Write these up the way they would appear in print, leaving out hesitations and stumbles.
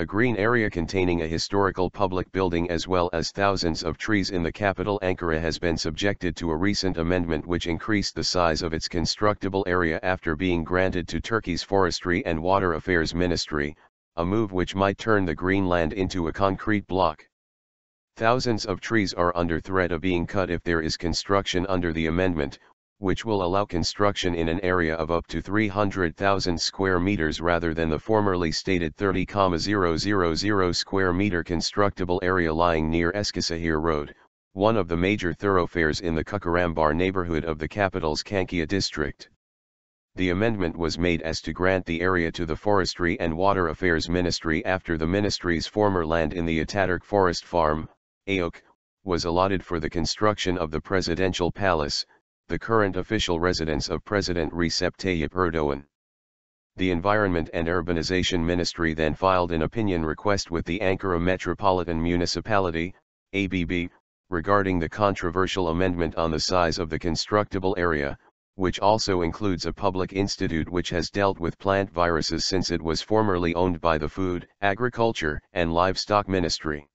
A green area containing a historical public building as well as thousands of trees in the capital Ankara has been subjected to a recent amendment which increased the size of its constructible area after being granted to Turkey's Forestry and Water Affairs Ministry, a move which might turn the green land into a concrete block. Thousands of trees are under threat of being cut if there is construction under the amendment, which will allow construction in an area of up to 300,000 square meters rather than the formerly stated 30,000 square meter constructible area lying near Eskişehir Road, one of the major thoroughfares in the Çukurambar neighborhood of the capital's Çankaya district. The amendment was made as to grant the area to the Forestry and Water Affairs Ministry after the ministry's former land in the Atatürk Forest Farm, AOK, was allotted for the construction of the presidential palace, the current official residence of President Recep Tayyip Erdoğan. The Environment and Urbanization Ministry then filed an opinion request with the Ankara Metropolitan Municipality, ABB, regarding the controversial amendment on the size of the constructible area, which also includes a public institute which has dealt with plant viruses since it was formerly owned by the Food, Agriculture, and Livestock Ministry.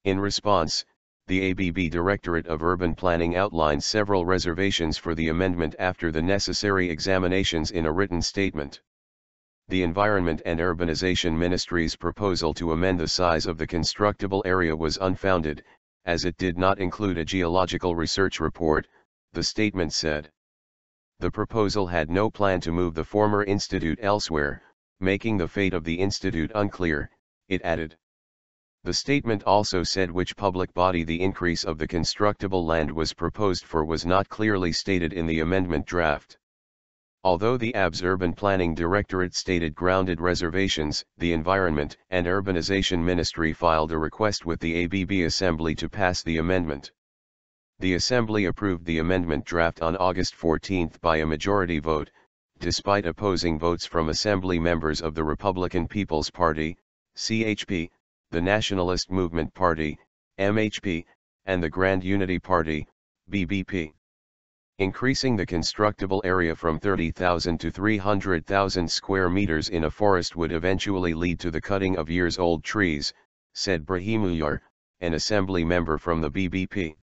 In response, the ABB Directorate of Urban Planning outlined several reservations for the amendment after the necessary examinations in a written statement. The Environment and Urbanization Ministry's proposal to amend the size of the constructible area was unfounded, as it did not include a geological research report, the statement said. The proposal had no plan to move the former institute elsewhere, making the fate of the institute unclear, it added. The statement also said which public body the increase of the constructible land was proposed for was not clearly stated in the amendment draft. Although the ABB's Urban Planning Directorate stated grounded reservations, the Environment and Urbanization Ministry filed a request with the ABB Assembly to pass the amendment. The Assembly approved the amendment draft on August 14 by a majority vote, despite opposing votes from Assembly members of the Republican People's Party, CHP, the Nationalist Movement Party, MHP, and the Grand Unity Party, BBP. Increasing the constructible area from 30,000 to 300,000 square meters in a forest would eventually lead to the cutting of years-old trees, said Brahimuyar, an assembly member from the BBP.